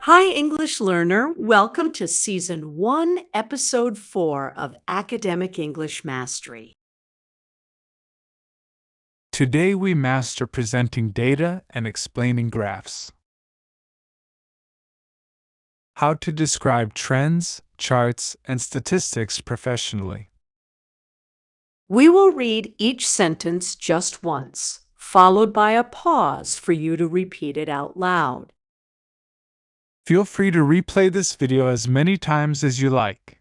Hi, English learner. Welcome to Season 1, Episode 4 of Academic English Mastery. Today we master presenting data and explaining graphs. How to describe trends, charts, and statistics professionally. We will read each sentence just once, followed by a pause for you to repeat it out loud. Feel free to replay this video as many times as you like.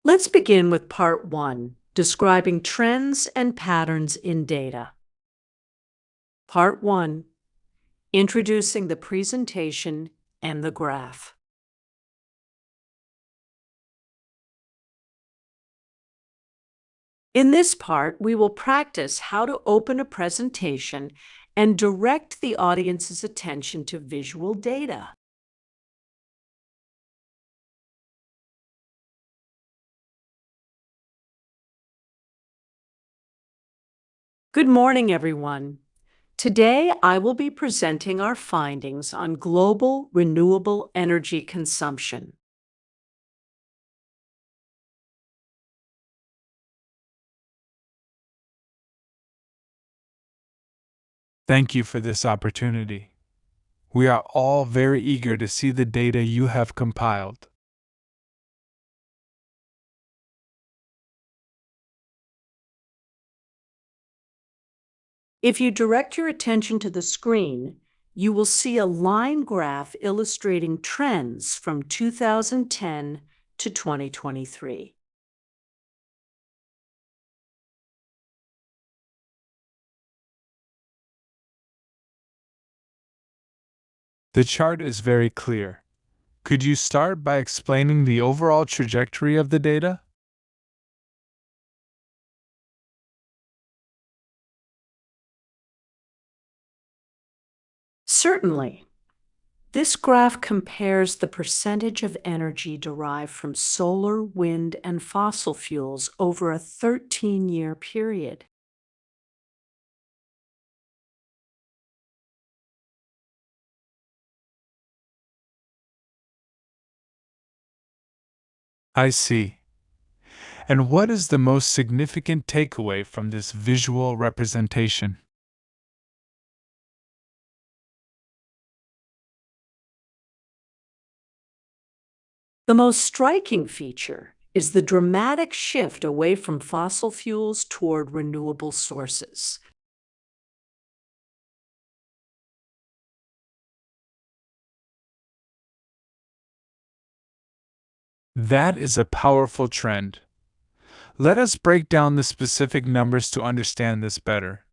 Let's begin with Part 1, describing trends and patterns in data. Part 1, introducing the presentation and the graph. In this part, we will practice how to open a presentation and direct the audience's attention to visual data. Good morning, everyone. Today, I will be presenting our findings on global renewable energy consumption. Thank you for this opportunity. We are all very eager to see the data you have compiled. If you direct your attention to the screen, you will see a line graph illustrating trends from 2010 to 2023. The chart is very clear. Could you start by explaining the overall trajectory of the data? Certainly. This graph compares the percentage of energy derived from solar, wind, and fossil fuels over a 13-year period. I see. And what is the most significant takeaway from this visual representation? The most striking feature is the dramatic shift away from fossil fuels toward renewable sources. That is a powerful trend. Let us break down the specific numbers to understand this better.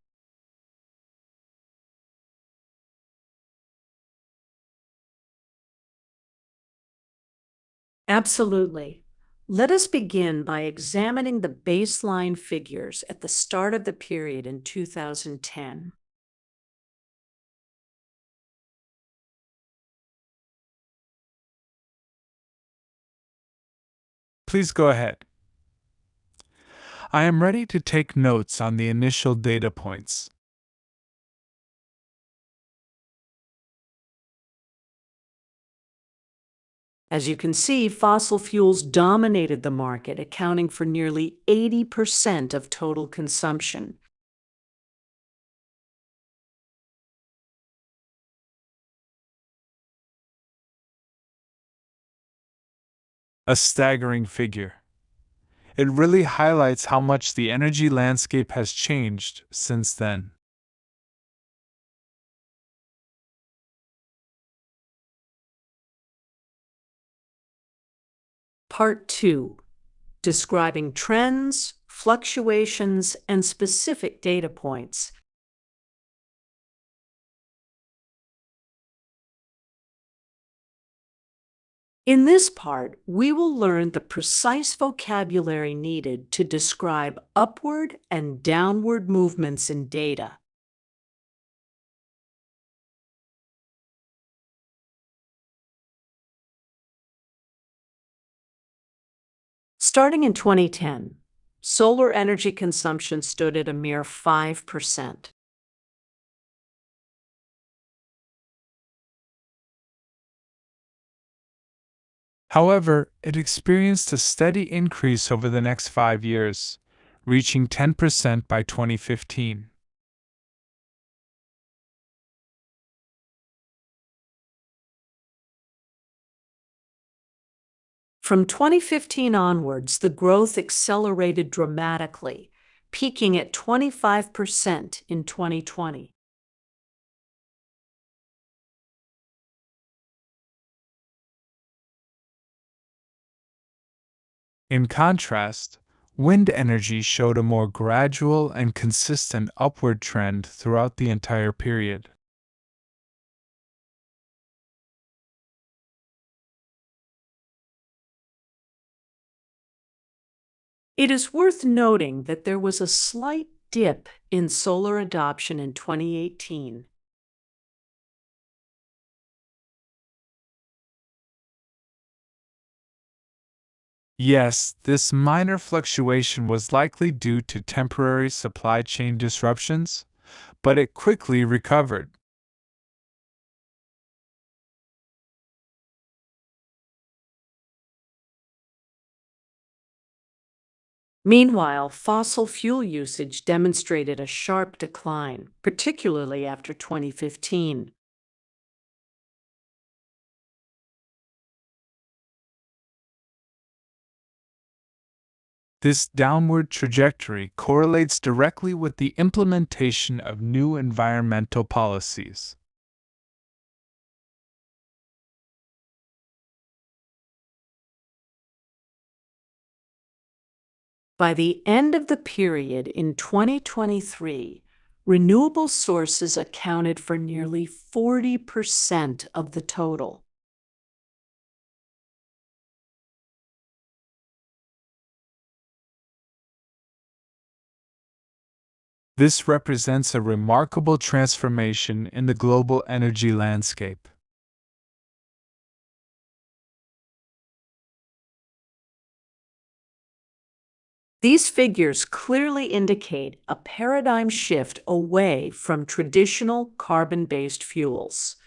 Absolutely. Let us begin by examining the baseline figures at the start of the period in 2010. Please go ahead. I am ready to take notes on the initial data points. As you can see, fossil fuels dominated the market, accounting for nearly 80% of total consumption. A staggering figure. It really highlights how much the energy landscape has changed since then. Part 2, describing trends, fluctuations, and specific data points. In this part, we will learn the precise vocabulary needed to describe upward and downward movements in data. Starting in 2010, solar energy consumption stood at a mere 5%. However, it experienced a steady increase over the next 5 years, reaching 10% by 2015. From 2015 onwards, the growth accelerated dramatically, peaking at 25% in 2020. In contrast, wind energy showed a more gradual and consistent upward trend throughout the entire period. It is worth noting that there was a slight dip in solar adoption in 2018. Yes, this minor fluctuation was likely due to temporary supply chain disruptions, but it quickly recovered. Meanwhile, fossil fuel usage demonstrated a sharp decline, particularly after 2015. This downward trajectory correlates directly with the implementation of new environmental policies. By the end of the period in 2023, renewable sources accounted for nearly 40% of the total. This represents a remarkable transformation in the global energy landscape. These figures clearly indicate a paradigm shift away from traditional carbon-based fuels.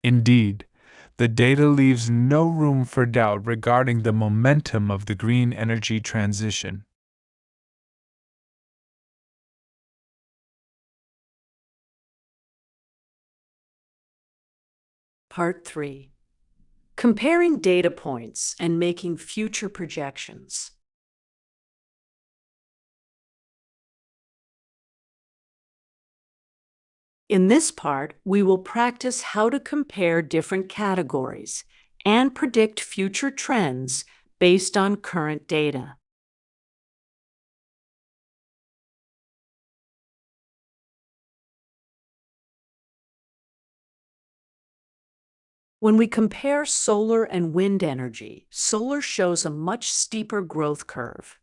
Indeed, the data leaves no room for doubt regarding the momentum of the green energy transition. Part 3. Comparing data points and making future projections. In this part, we will practice how to compare different categories and predict future trends based on current data. When we compare solar and wind energy, solar shows a much steeper growth curve.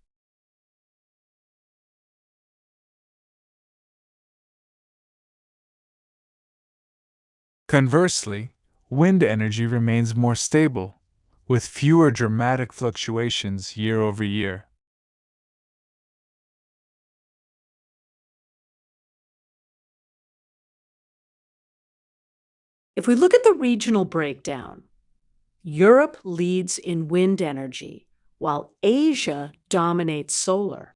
Conversely, wind energy remains more stable, with fewer dramatic fluctuations year over year. If we look at the regional breakdown, Europe leads in wind energy, while Asia dominates solar.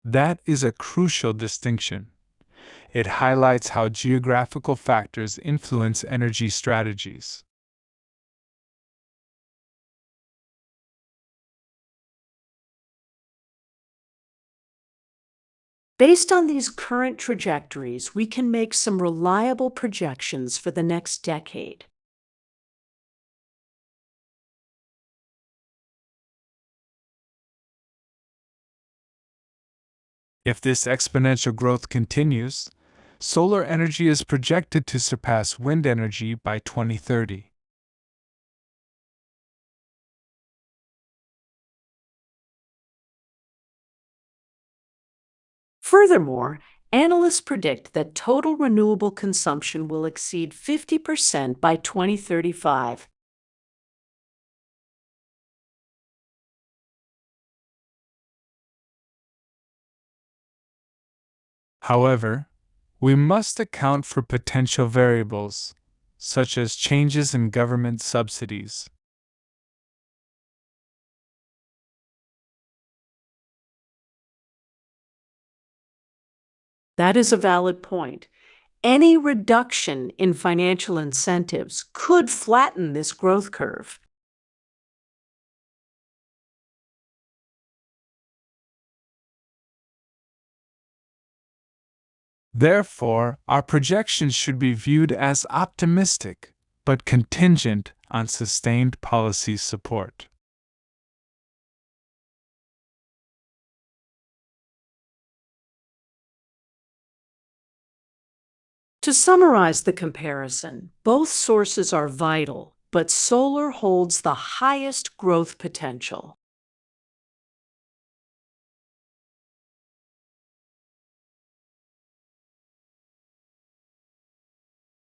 That is a crucial distinction. It highlights how geographical factors influence energy strategies. Based on these current trajectories, we can make some reliable projections for the next decade. If this exponential growth continues, solar energy is projected to surpass wind energy by 2030. Furthermore, analysts predict that total renewable consumption will exceed 50% by 2035. However, we must account for potential variables, such as changes in government subsidies. That is a valid point. Any reduction in financial incentives could flatten this growth curve. Therefore, our projections should be viewed as optimistic, but contingent on sustained policy support. To summarize the comparison, both sources are vital, but solar holds the highest growth potential.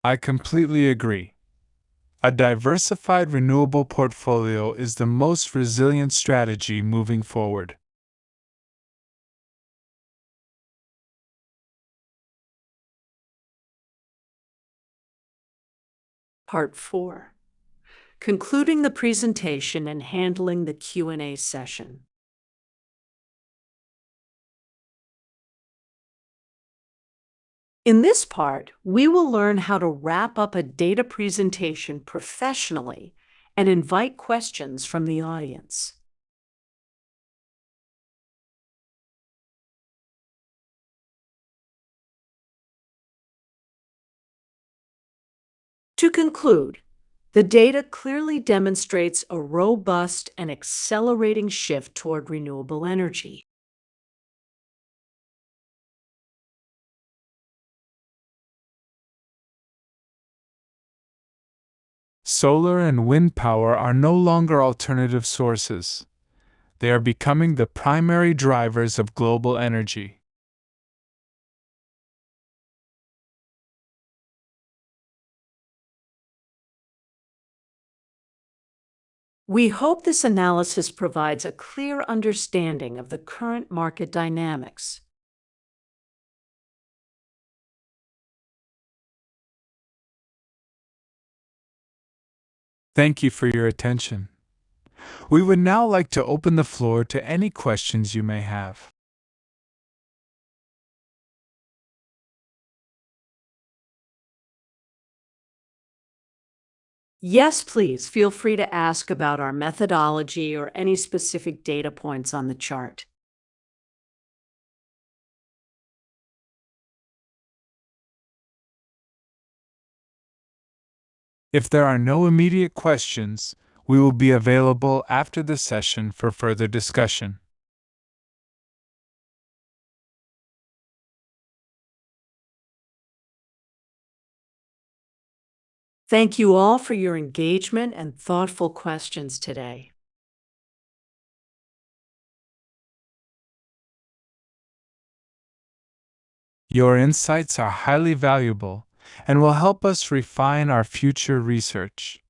I completely agree. A diversified renewable portfolio is the most resilient strategy moving forward. Part 4. Concluding the presentation and handling the Q&A session. In this part, we will learn how to wrap up a data presentation professionally and invite questions from the audience. To conclude, the data clearly demonstrates a robust and accelerating shift toward renewable energy. Solar and wind power are no longer alternative sources. They are becoming the primary drivers of global energy. We hope this analysis provides a clear understanding of the current market dynamics. Thank you for your attention. We would now like to open the floor to any questions you may have. Yes, please feel free to ask about our methodology or any specific data points on the chart. If there are no immediate questions, we will be available after the session for further discussion. Thank you all for your engagement and thoughtful questions today. Your insights are highly valuable and will help us refine our future research.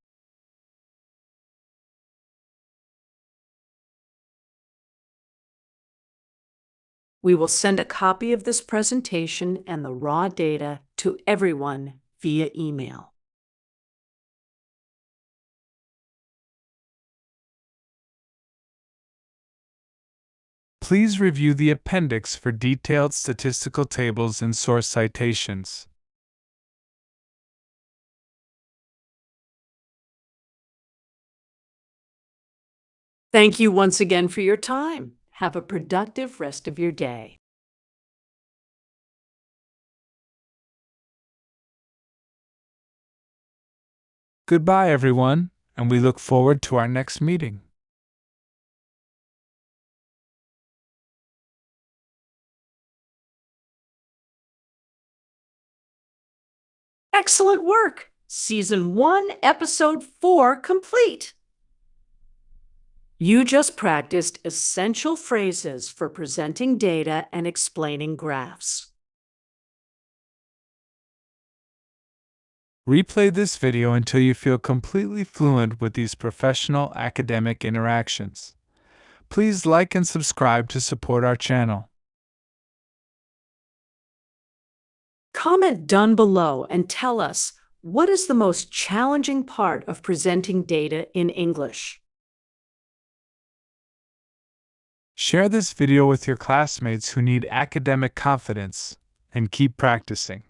We will send a copy of this presentation and the raw data to everyone via email. Please review the appendix for detailed statistical tables and source citations. Thank you once again for your time. Have a productive rest of your day. Goodbye, everyone, and we look forward to our next meeting. Excellent work! Season 1, Episode 4 complete. You just practiced essential phrases for presenting data and explaining graphs. Replay this video until you feel completely fluent with these professional academic interactions. Please like and subscribe to support our channel. Comment down below and tell us, what is the most challenging part of presenting data in English? Share this video with your classmates who need academic confidence, and keep practicing.